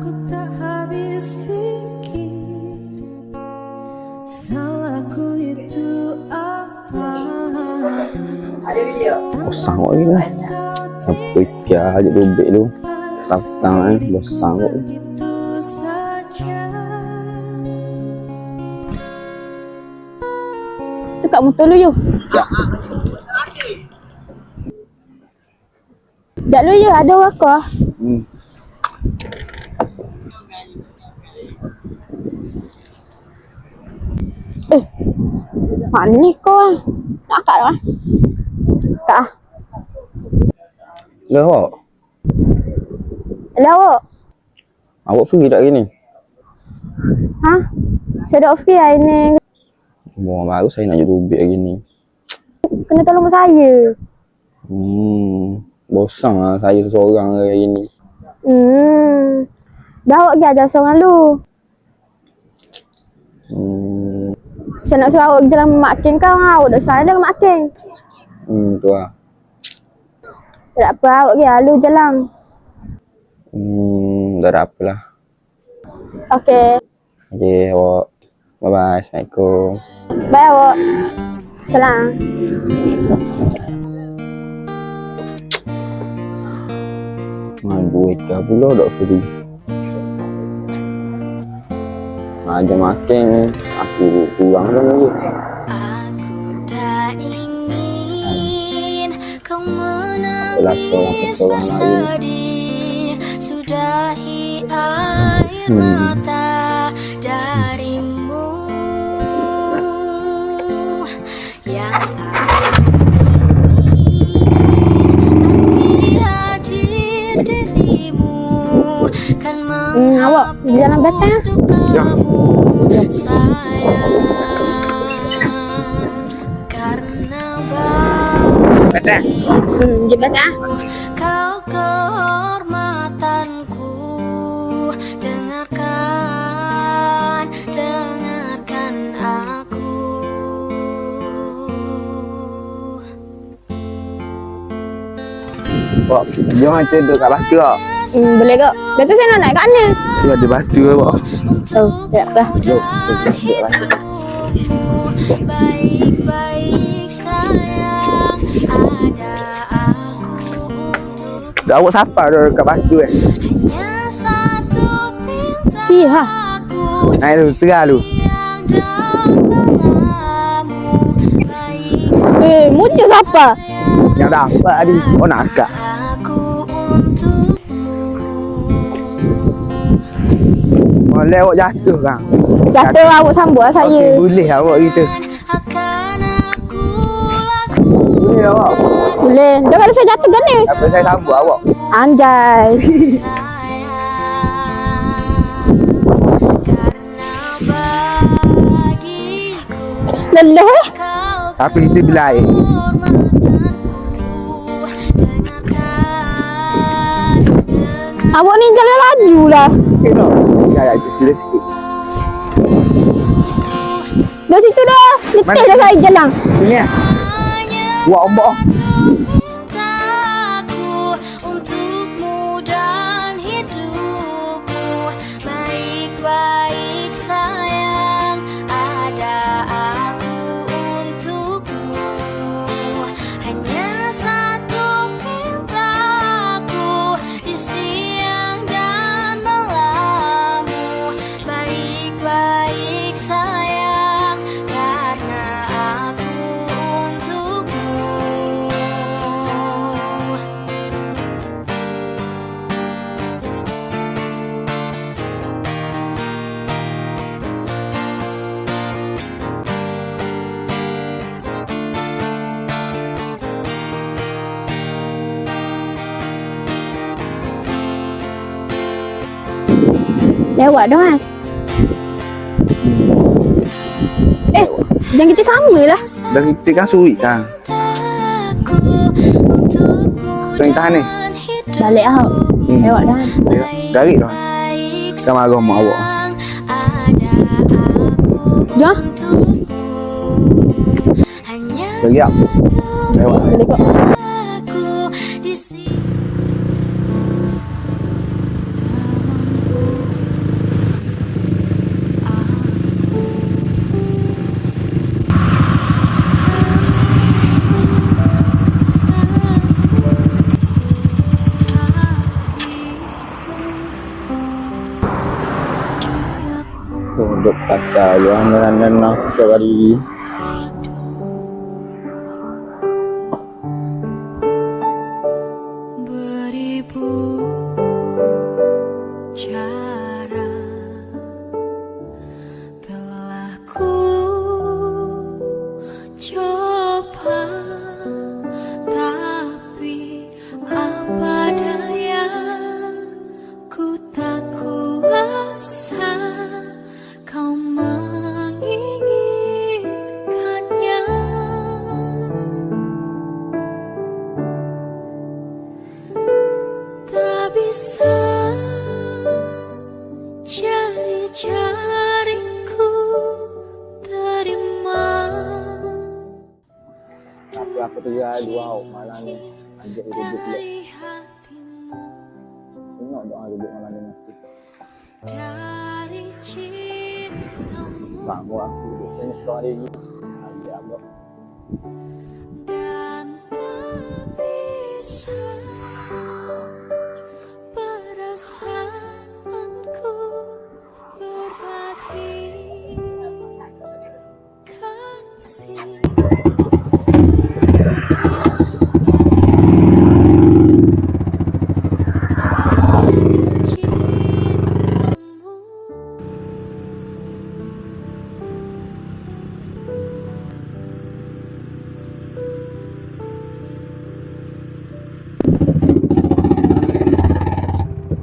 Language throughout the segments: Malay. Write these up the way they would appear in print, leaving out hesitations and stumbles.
Aku tak habis pikir salahku itu apa. Bosan kok ni. Apa ikhtiar aja dubik tu. Petang bosan kok. Begitu saja. Tu kat motor lu, Yu. Ya. Sekejap lu, Yu. Ada orang aku lah. Mana ni kau lah? Nak kat lah? Kat lah. Dah awak. Alah awak. Awak free tak hari ni? Ha? Saya dah off hari ni. Orang baru saya nak dubik hari ni. Kena tolong saya. Bosan lah saya seorang hari ni. Dah awak pergi ajar seorang lu. Saya nak suruh awak pergi jalan Mak King kau. Awak dah sayang dengan Mak King. Tu lah. Tak apa, awak pergi lalu jalan. Dah ada apa lah. Okey. Okay, awak. Bye-bye. Assalamualaikum. Bye awak. Salam. Aduh, ikan pula tak free. Ajar makan aku kurang kan lagi. Aku tak ingin kau Apalah menangis seorang lain. bersedih. Sudahi air mata darimu yang aku ingin. Nanti hadir dirimu kan Awak pergi jalan belakang. Ya. sayang karena Pergi belakang. kau kehormatanku. Dengarkan aku. Pak, jom kita duduk kat batu tak? Boleh kok. Lepas tu saya nak naik kat mana? Tu ada batu ke pak? Oh, tak apa. Jom, kita duduk batu. Baik-baik sayang, ada aku untuk Dah awak siapa dah dekat batu hanya satu pinta Si, ha? aku Naik tu, serah tu. yang dalammu. Baik Muncul siapa? Yang dapat tadi. Oh nak akak. aku untukmu. Boleh awak jatuh kan? Jatuh awak sambut lah saya. Okey, boleh awak kita. Akan aku lakukan. Boleh awak. Boleh. Dia kalau saya jatuh kan ni? Apa saya sambut awak? Anjay. Karena bagiku Lelah eh. kau Tapi kita bila air. Awak ni jalan laju lah. Okey tak? Ya, itu sila sikit. Dah situ dah. Letih dah saya jalan. Sini lah. Buat ombak. Cintaku untukmu dan hidupmu. Baik-baik sayang, ada aku untukmu. Hanya satu pintaku di siang dan malammu. Baik-baik sayang, karena aku untukmu. Lewat dah kan? Jangan kita sama lah. Dan kita kan suri kan. Tengah tahan ni. Balik lah. Lewat dah kan? Garik dah. Sama marah mak awak. Jom. Lagi tak? Lewat. Boleh kok. Aku di sini. duk kata luang dengan nafsu kali. Beribu cara telah ku coba, tapi apa daya, ku tak kuasa kau menginginkannya. Tak bisa jari-jariku terima. Tapi aku terjadi wow malam ni ajak duduk pula. Dari hatimu, Tengok doa duduk malam ni mesti. dari cintamu, Sama aku duduk sini sekali lagi. Ajak abang. dan tak bisa perasaanku berbagi kasih.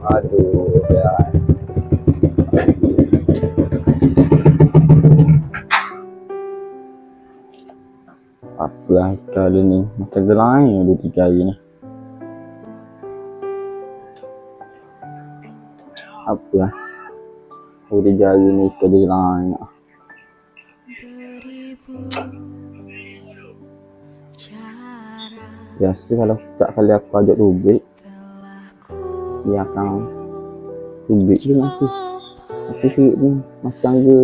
Aduh ya. Apa kali ni macam gelai 2-3 hari ni. Apa 2-3 hari ni kerja gelai. Beribu cara Biasa kalau tak kali aku ajak duduk telah ku dia akan duduk je aku. coba, Tapi sikit ni macam ke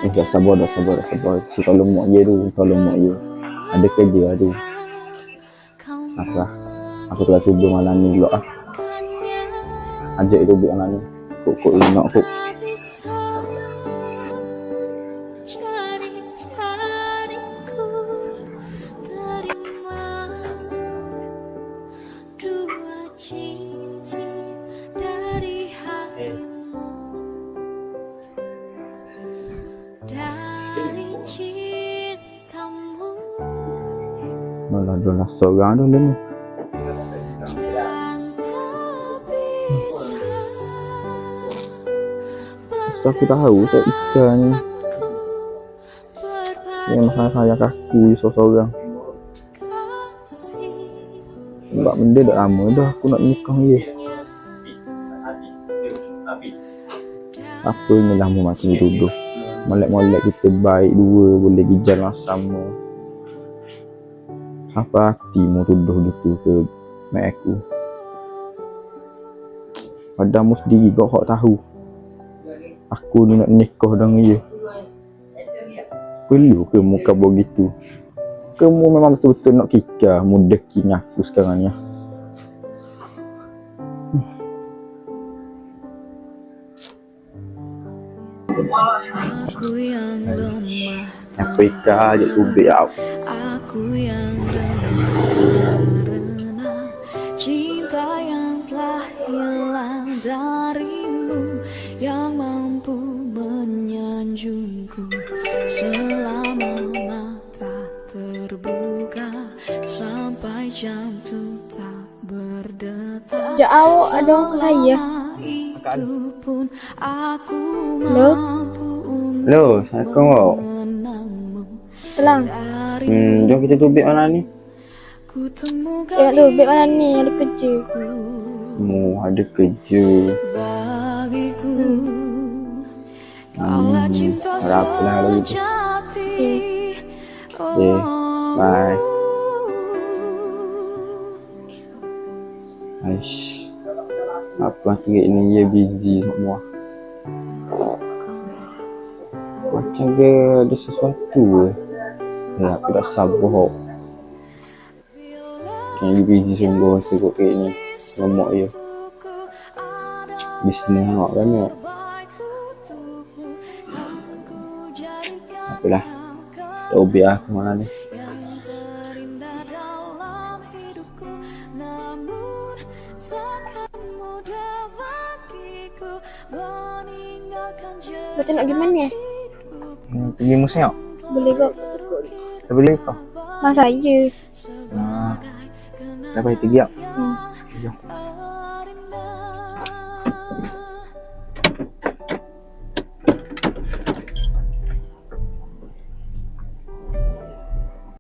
tapi apa dah sabar. Si kalau mak je tu, kalau mak je. Ada kerja tu. kau Apa? Aku telah cuba malam ni pula ah. menginginkannya. Ajak duduk malam ni. Kok ingat kok. Tak bisa jari-jariku terima dua cincin dari hatimu, dari cintamu, Malah dah seorang dah ni. dan tak bisa So aku tahu tak ikan ni. Yang makan sayang kaku seorang. Sebab benda dah lama dah aku nak nikah dia. Apa ni lama macam ni duduk. Molek-molek kita baik dua, boleh pergi jalan sama. Apa hatimu tuduh gitu ke mak aku? Padamu sendiri kau hak tahu. Aku ni nak nikah dengan dia. Perlu ke muka begitu? Kamu memang betul-betul nak kikah mudah king aku sekarang ni. Aku yang lemah, Afrika je tubik aku. aku yang lemah karena cinta yang telah hilang darimu, yang mampu menyanjungku selama mata terbuka sampai jantung tak berdetak. Jak awak ada orang ke saya. Itu pun aku Halo? mampu Hello, Assalamualaikum awak. mengenangmu. Selang. Jom kita tubik mana ni? Ku temukan Ya tu, beg mana ni ada kerja. Mu ada kerja. bagiku. Kaulah cinta harap lah kalau gitu. sejati. Okay, bye. Aish. Apa tiga ni dia busy semua. Macam ke ada sesuatu ke? Ya, aku dah sabar. Kayaknya busy sungguh rasa kot kayak ni. Lemak je. Bisnes awak kan ya? Tapi lah, Ubi aku mana nih. yang terindah dalam hidupku, namun takkan mudah bagiku meninggalkan jejak Berarti nak gimana ya? Pergi museum. Boleh kok. Kita beli kau. Masa aja. Nah, dapat tiga. Hmm. Tiga.